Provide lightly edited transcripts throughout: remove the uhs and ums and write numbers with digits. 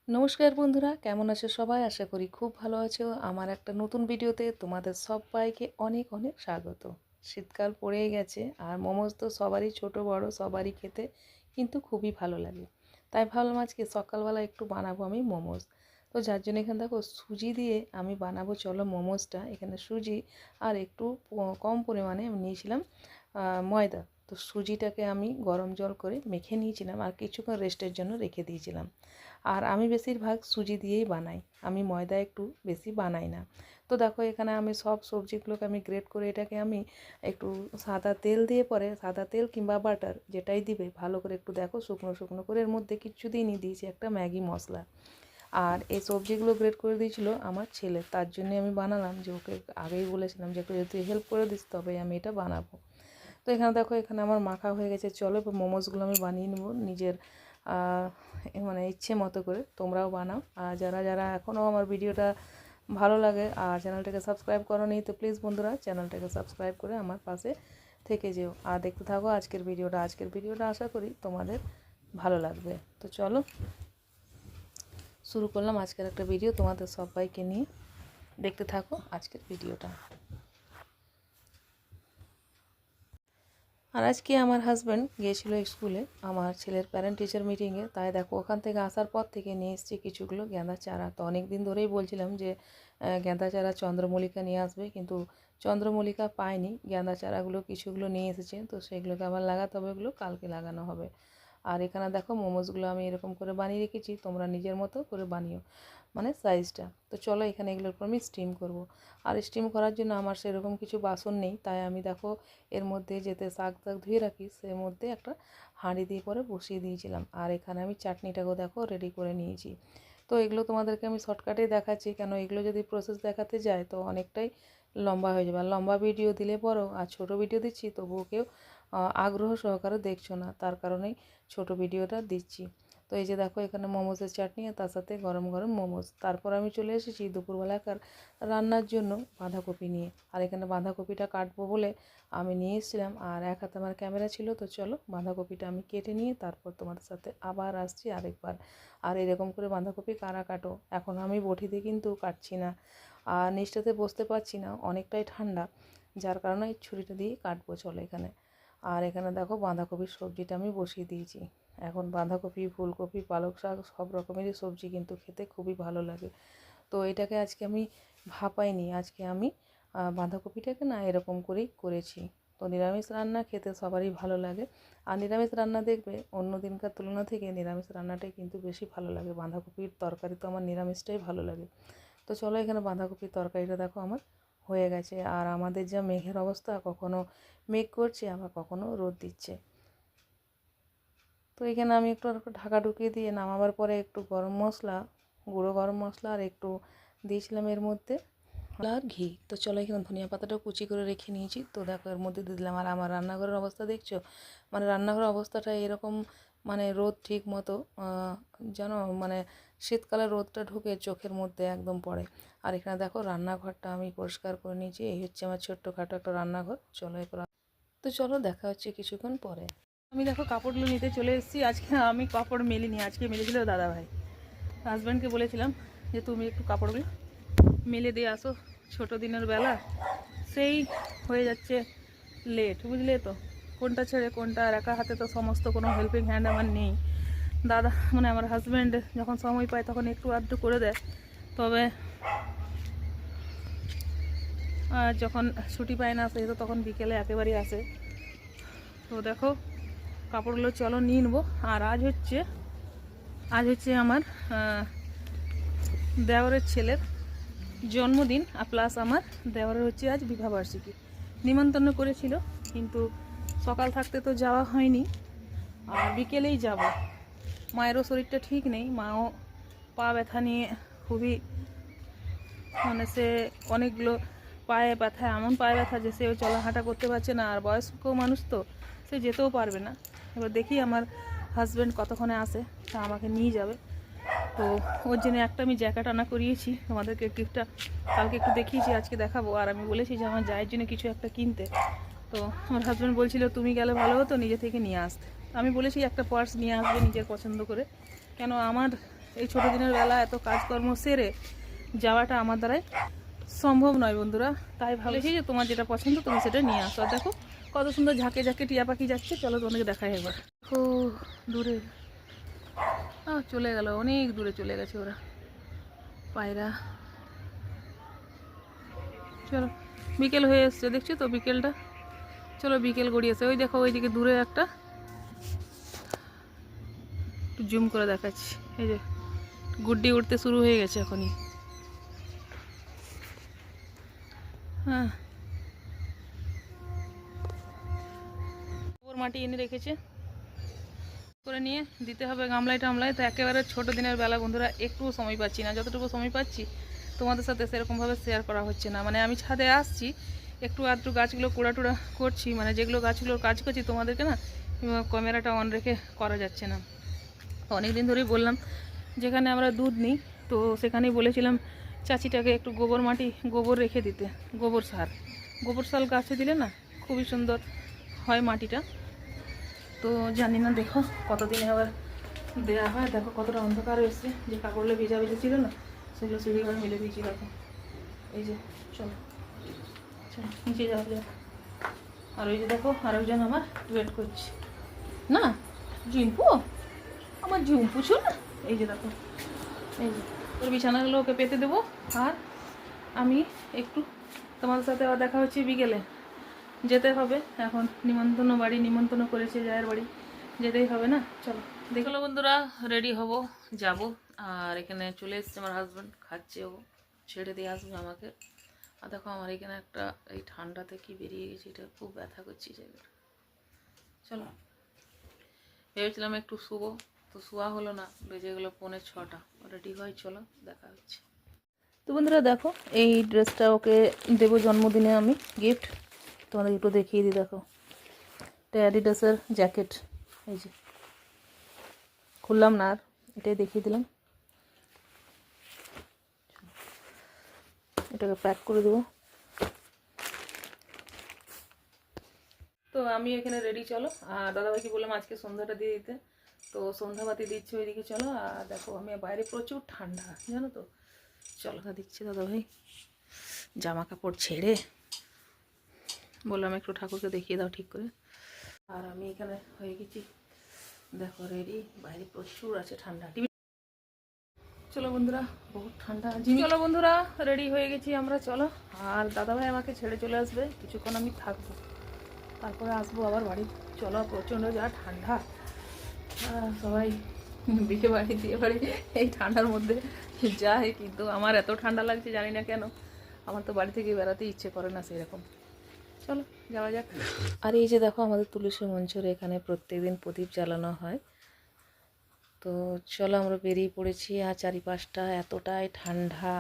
নমস্কার বন্ধুরা, কেমন আছো সবাই? আশা করি খুব ভালো আছো। আমার একটা নতুন ভিডিওতে তোমাদের সবাইকে অনেক অনেক স্বাগত। শীতকাল পড়েই গেছে আর মোমোজ তো সবারই, ছোট বড় সবারই খেতে কিন্তু খুবই ভালো লাগে। তাই ভাবলাম আজকে সকালবেলা একটু বানাবো আমি মোমোজ। তো যার জন্য এখানে দেখো সুজি দিয়ে আমি বানাবো, চলো মোমোজটা। এখানে সুজি আর একটু কম পরিমাণে আমি নিয়েছিলাম ময়দা। তো সুজিটাকে আমি গরম জল করে মেখে নিয়েছিলাম আর কিছুক্ষণ রেস্টের জন্য রেখে দিয়েছিলাম। আর আমি বেশিরভাগ সুজি দিয়েই বানাই, আমি ময়দা একটু বেশি বানাই না। তো দেখো এখানে আমি সব সবজিগুলোকে আমি গ্রেট করে এটাকে আমি একটু সাদা তেল দিয়ে, পরে সাদা তেল কিংবা বাটার যেটাই দিবে ভালো করে একটু দেখো শুকনো শুকনো করে, এর মধ্যে কিচ্ছু দিইনি, দিয়েছি একটা ম্যাগি মশলা। আর এই সবজিগুলো গ্রেট করে দিয়েছিল আমার ছেলে, তার জন্যে আমি বানালাম, যে ওকে আগেই বলেছিলাম যে একটু যদি হেল্প করে দিস তবে আমি এটা বানাবো। তো এখানে দেখো এখানে আমার মাখা হয়ে গেছে, চলো এবার মোমোসগুলো আমি বানিয়ে নেবো নিজের মানে ইচ্ছে মতো করে। তোমরাও বানাও। আর যারা যারা এখনও আমার ভিডিওটা ভালো লাগে আর চ্যানেলটাকে সাবস্ক্রাইব করোনি, তো প্লিজ বন্ধুরা চ্যানেলটাকে সাবস্ক্রাইব করে আমার পাশে থেকে যেও আর দেখতে থাকো আজকের ভিডিওটা আশা করি তোমাদের ভালো লাগবে। তো চলো শুরু করলাম আজকের একটা ভিডিও তোমাদের সবাইকে নিয়ে, দেখতে থাকো আজকের ভিডিওটা। আর আজকে আমার হাজব্যান্ড গিয়েছিলো স্কুলে আমার ছেলের প্যারেন্ট টিচার মিটিংয়ে, তাই দেখো ওখান থেকে আসার পর থেকে নিয়ে এসেছি কিছুগুলো গাঁদা চারা। তো অনেক দিন ধরেই বলছিলাম যে গাঁদা চারা চন্দ্রমল্লিকা নিয়ে আসবে, কিন্তু চন্দ্রমল্লিকা পাইনি। গাঁদা চারাগুলো কিছুগুলো নিয়ে এসেছে, তো সেগুলোকে আবার লাগাতে হবে, ওগুলো কালকে লাগানো হবে। আর এখানে দেখো মোমোসগুলো আমি এরকম করে বানিয়ে রেখেছি, তোমরা নিজের মতো করে বানিও, মানে সাইজটা। তো চলো এখানে এগুলোর উপর আমি স্টিম করব। আর স্টিম করার জন্য আমার সেরকম কিছু বাসন নেই, তাই আমি দেখো এর মধ্যে যেতে শাক টাক ধুয়ে রাখি সের মধ্যে একটা হাঁড়ি দিয়ে পরে বসিয়ে দিয়েছিলাম। আর এখানে আমি চাটনিটাকেও দেখো রেডি করে নিয়েছি। তো এগুলো তোমাদেরকে আমি শর্টকাটেই দেখাচ্ছি, কেন এগুলো যদি প্রসেস দেখাতে যায় তো অনেকটাই লম্বা হয়ে যাবে। আর লম্বা ভিডিও দিলে পরেও, আর ছোটো ভিডিও দিচ্ছি তবুও কেউ আগ্রহ সহকারে দেখছো না, তার কারণেই ছোট ভিডিওটা দিচ্ছি। তো এই যে দেখো এখানে মোমোসের চাটনি আর তার সাথে গরম গরম মোমোস। তারপর আমি চলে এসেছি দুপুরবেলাকার রান্নার জন্য বাঁধাকপি নিয়ে। আর এখানে বাঁধাকপিটা কাটবো বলে আমি নিয়ে এসেছিলাম, আর এক হাতে আমার ক্যামেরা ছিল। তো চলো বাঁধাকপিটা আমি কেটে নিয়ে তারপর তোমাদের সাথে আবার আসছি আরেকবার। আর এরকম করে বাঁধাকপি কারা কাটো, এখন আমি বটিতে কিন্তু কাটছি না, আর নিচটাতে বসতে পারছি না, অনেকটাই ঠান্ডা, যার কারণে এই ছুরিটা দিয়ে কাটবো। চলো এখানে, আর এখানে দেখো বাঁধাকপির সবজিটা আমি বসিয়ে দিয়েছি। এখন বাঁধাকপি, ফুলকপি, পালক শাক সব রকমেরই সবজি কিন্তু খেতে খুবই ভালো লাগে। তো এটাকে আজকে আমি ভাপাইনি, আজকে আমি বাঁধাকপিটাকে না এরকম করেই করেছি। তো নিরামিষ রান্না খেতে সবারই ভালো লাগে, আর নিরামিষ রান্না দেখবে অন্য দিনকার তুলনা থেকে নিরামিষ রান্নাটাই কিন্তু বেশি ভালো লাগে। বাঁধাকপির তরকারি তো আমার নিরামিষটাই ভালো লাগে। তো চলো এখানে বাঁধাকপির তরকারিটা দেখো আমার হয়ে গেছে। আর আমাদের যা মেঘের অবস্থা, কখনো মেঘ করছে আবার কখনো রোদ দিচ্ছে। তো এখানে আমি একটু ঢাকা ঢুকিয়ে দিয়ে নামাবার পরে একটু গরম মশলা, গুঁড়ো গরম মশলা আর একটু দিয়েছিলাম এর মধ্যে আর ঘি। তো চলো এখানে ধনিয়া পাতাটাও কুচি করে রেখে নিয়েছি, তো দেখো এর মধ্যে দিয়ে দিলাম। আর আমার রান্নাঘরের অবস্থা দেখছো, মানে রান্নাঘরের অবস্থাটা এরকম, মানে রোদ ঠিক মতো জানো, মানে শীতকালে রোদটা ঢুকে চোখের মধ্যে একদম পড়ে। আর এখানে দেখো রান্নাঘরটা আমি পরিষ্কার করে নিয়েছি, এই হচ্ছে আমার ছোট্টখাটো একটা রান্নাঘর। চলো এরপর, তো চলো দেখা হচ্ছে কিছুক্ষণ পরে। আমি দেখো কাপড়গুলো নিতে চলে এসেছি। আজকে আমি কাপড় মেলিনি, আজকে মেলেছিল দাদাভাই। হাজব্যান্ডকে বলেছিলাম যে তুমি একটু কাপড়গুলো মেলে দিয়ে আসো, ছোটো দিনের বেলা সেই হয়ে যাচ্ছে লেট, বুঝলে তো, কোনটা ছেড়ে কোনটা, আর একা হাতে তো সমস্ত কোনো হেল্পিং হ্যান্ড আমার নেই। দাদা মানে আমার হাজব্যান্ড যখন সময় পায় তখন একটু আধটু করে দেয়, তবে যখন ছুটি পায় না সে তো তখন বিকেলে একেবারেই আসে। তো দেখো কাপড়গুলো চলো নিয়ে নেবো। আর আজ হচ্ছে আমার দেওরের ছেলের জন্মদিন, আর প্লাস আমার দেওরের হচ্ছে আজ বিবাহবার্ষিকী। নিমন্ত্রণ করেছিল, কিন্তু সকাল থাকতে তো যাওয়া হয়নি, আর বিকেলেই যাব। মায়েরও শরীরটা ঠিক নেই, মাও পা ব্যথা নিয়ে খুবই, মানে সে অনেকগুলো পায়ে ব্যথা, এমন পায়ে ব্যথা যে সেও চলাহাঁটা করতে পারছে না, আর বয়স্ক মানুষ তো সে যেতেও পারবে না। এবার দেখি আমার হাজব্যান্ড কতক্ষণে আসে, তা আমাকে নিয়ে যাবে। তো ওর জন্য একটা আমি জ্যাকেট আনা করিয়েছি, তোমাদেরকে গিফটটা কালকে একটু দেখিয়েছি, আজকে দেখাবো। আর আমি বলেছি যে আমার জায়ের জন্য কিছু একটা কিনতে। তো আমার হাজব্যান্ড বলছিল তুমি গেলে ভালো হতো নিজে থেকে নিয়ে আসতে। আমি বলেছি একটা পার্স নিয়ে আসবে নিজের পছন্দ করে, কেন আমার এই ছোটো দিনের বেলা এত কাজকর্ম সেরে যাওয়াটা আমার দ্বারাই সম্ভব নয় বন্ধুরা। তাই ভাবছি যে তোমার যেটা পছন্দ তুমি সেটা নিয়ে আসো। আর দেখো কত সুন্দর ঝাঁকে ঝাঁকে টিয়া পাখি যাচ্ছে, চলো তোমাকে দেখাই একবার। ও দূরে চলে গেল, অনেক দূরে চলে গেছে ওরা পায়রা। চলো বিকেল হয়ে এসছে, দেখছো তো বিকেলটা, চলো বিকেল গড়িয়েছে। ওই দেখো ওইদিকে দূরে একটা, একটু জুম করে দেখাচ্ছি, এই যে গুড্ডি উঠতে শুরু হয়ে গেছে এখনই। হ্যাঁ গোবর মাটি এনে রেখেছে করে নিয়ে দিতে হবে গামলায় টামলায়। তো একেবারে ছোটো দিনের বেলা বন্ধুরা, একটুও সময় পাচ্ছি না। যতটুকু সময় পাচ্ছি তোমাদের সাথে সেরকমভাবে শেয়ার করা হচ্ছে না। মানে আমি ছাদে আসছি, একটু আধটু গাছগুলো কুড়াটুড়া করছি, মানে যেগুলো গাছগুলোর কাজ করছি তোমাদেরকে না ক্যামেরাটা অন রেখে করা যাচ্ছে না। অনেক দিন ধরেই বললাম, যেখানে আমরা দুধ নিই তো সেখানেই বলেছিলাম চাচিটাকে একটু গোবর মাটি, গোবর রেখে দিতে, গোবর সার গাছে দিলে না খুবই সুন্দর হয় মাটিটা। তো জানি না, দেখো কতদিনে আবার দেওয়া হয়। দেখো কতটা অন্ধকার হয়েছে, যে কাপড়গুলো ভিজা ভিজা ছিল না সেগুলো সিঁড়ি ঘরে মিলে দিয়েছি। দেখো এই যে, চলো চলো নিচে যাওয়া যায়। আর ওই যে দেখো আরেকজন আমার ওয়েট করছে না, জিম্পু, আমার ঝুম্পু ছিল না, এই যে দেখো, এই যে ওর বিছানাগুলো ওকে পেতে দেবো। আর আমি একটু তোমাদের সাথে আবার দেখা হচ্ছে বিকেলে, যেতে হবে এখন। নিমন্ত্রণ করেছে জায়ের বাড়ি, যেতেই হবে না। চলো দেখলো বন্ধুরা, রেডি হব, যাব। আর এখানে চলে এসছে আমার হাজব্যান্ড, খাচ্ছে, ও ছেড়ে দিয়ে আসবে আমাকে। আর দেখো আমার এখানে একটা এই ঠান্ডাতে কি বেরিয়ে গেছে, এটা খুব ব্যথা করছে জায়গাটা। চলো ভেবেছিলাম একটু শুবো, তো শোয়া হলো না, বেজে গেলো 5:45। রেডি হয়, চলো দেখা হচ্ছে। তো বন্ধুরা দেখো, এই ড্রেসটা ওকে দেবো জন্মদিনে আমি গিফট, তোমাদের একটু দেখিয়ে দিই। দেখো এটা অ্যাডিডাসের জ্যাকেট, এই যে খুললাম না আর, এটাই দেখিয়ে দিলাম। এটাকে প্যাক করে দেবো। তো আমি এখানে রেডি, চলো। আর দাদাভাইকে বললাম আজকে সন্ধ্যাটা দিয়ে দিতে, তো সন্ধ্যাবাতি দিচ্ছে ওইদিকে, চলো। আর দেখো আমি বাইরে প্রচুর ঠান্ডা জানো তো, চলো দিচ্ছে দাদাভাই জামা কাপড় ছেড়ে, বললাম একটু ঠাকুরকে দেখিয়ে দাও ঠিক করে। আর আমি এখানে হয়ে গেছি, দেখো রেডি, বাইরে প্রচুর আছে ঠান্ডা। চলো বন্ধুরা, বহুত ঠান্ডা। চলো বন্ধুরা, রেডি হয়ে গেছি আমরা, চলো। আর দাদাভাই আমাকে ছেড়ে চলে আসবে, কিছুক্ষণ আমি থাকবো, তারপরে আসবো আবার বাড়ি। চলো, প্রচণ্ড যা ঠান্ডা, সবাই বিয়ে বাড়ি এই ঠান্ডার মধ্যে যায়, কিন্তু আমার এত ঠান্ডা লাগছে জানি না কেন। আমার তো বাড়ি থেকে বেড়াতে ইচ্ছে করে না সেরকম। চলো যাওয়া যাক। আর এই যে দেখো আমাদের তুলসী মঞ্চের এখানে প্রত্যেকদিন প্রদীপ জ্বালানো হয়। তো চলো আমরা বেরিয়ে পড়েছি, আর চারিপাশটা এতটাই ঠান্ডা।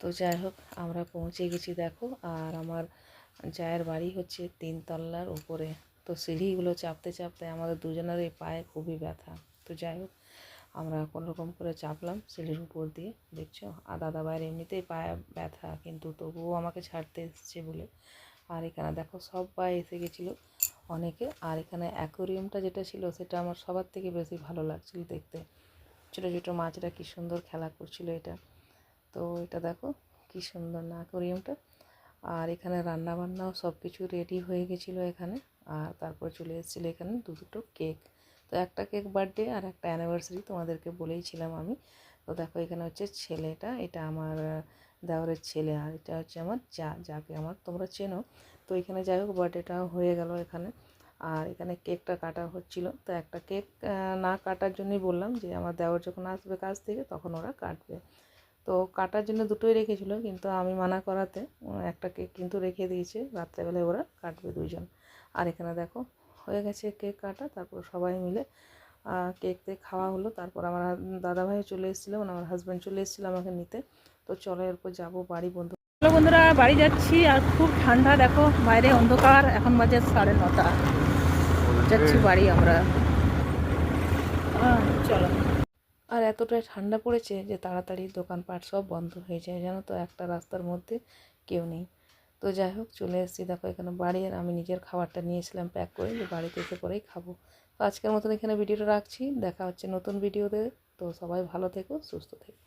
তো যাই হোক আমরা পৌঁছে গেছি দেখো। আর আমার জায়ের বাড়ি হচ্ছে 3 তলার উপরে। তো সিঁড়িগুলো চাপতে চাপতে আমাদের দুজনেরই পায়ে খুবই ব্যথা। তো যাই হোক আমরা কোনোরকম করে চাপলাম সিঁড়ির উপর দিয়ে, দেখছো। আর দাদাভাইয়ের এমনিতেই পায়ে ব্যথা, কিন্তু তবুও আমাকে ছাড়তে এসছে বলে। আর এখানে দেখো সবাই এসে গেছিলো অনেকে। আর এখানে অ্যাকোরিয়ামটা যেটা ছিল সেটা আমার সবার থেকে বেশি ভালো লাগছিল দেখতে। ছোটো ছোটো মাছরা কী সুন্দর খেলা করছিল এটা। তো এটা দেখো কী সুন্দর না অ্যাকোরিয়ামটা। আর এখানে রান্না বান্নাও সব কিছু রেডি হয়ে গেছিলো এখানে। আর তারপর চলে এসেছিলো এখানে দুটো কেক। তো একটা কেক বার্থডে আর একটা অ্যানিভার্সারি, তোমাদেরকে বলেইছিলাম আমি। তো দেখো এখানে হচ্ছে ছেলেটা, এটা আমার দেওরের ছেলে, আর এটা হচ্ছে আমার যাকে আমার তোমরা চেনো। তো এখানে যাই হোক বার্থডেটাও হয়ে গেল এখানে। আর এখানে কেকটা কাটা হচ্ছিলো। তো একটা কেক না কাটার জন্যই বললাম যে আমার দেওর যখন আসবে কাজ থেকে তখন ওরা কাটবে। তো কাটার জন্য দুটোই রেখেছিলো, কিন্তু আমি মানা করাতে একটা কেক কিন্তু রেখে দিয়েছে, রাত্রেবেলায় ওরা কাটবে 2জন। আর এখানে দেখো হয়ে গেছে কেক কাটা, তারপর সবাই মিলে কেক খাওয়া হলো। তারপর আমার দাদাভাই চলে এসেছিলো, মানে আমার হাজব্যান্ড চলে এসেছিলো আমাকে নিতে। তো চলো এরপর যাবো বাড়ি চলো বন্ধুরা, বাড়ি যাচ্ছি। আর খুব ঠান্ডা, দেখো বাইরে অন্ধকার, এখন বাজে 9:30, যাচ্ছি বাড়ি আমরা। চলো। আর এতটাই ঠান্ডা পড়েছে যে তাড়াতাড়ি দোকানপাট সব বন্ধ হয়ে যায় জানো তো, একটা রাস্তার মধ্যে কেউ নেই। তো যাই হোক চলে এসেছি দেখো এখানে বাড়ি। আর আমি নিজের খাবারটা নিয়েছিলাম প্যাক করে, যে বাড়িতে এসে পরেই খাবো। তো আজকের মতন এখানে ভিডিওটা রাখছি, দেখা হচ্ছে নতুন ভিডিওতে। তো সবাই ভালো থেকো, সুস্থ থেকো।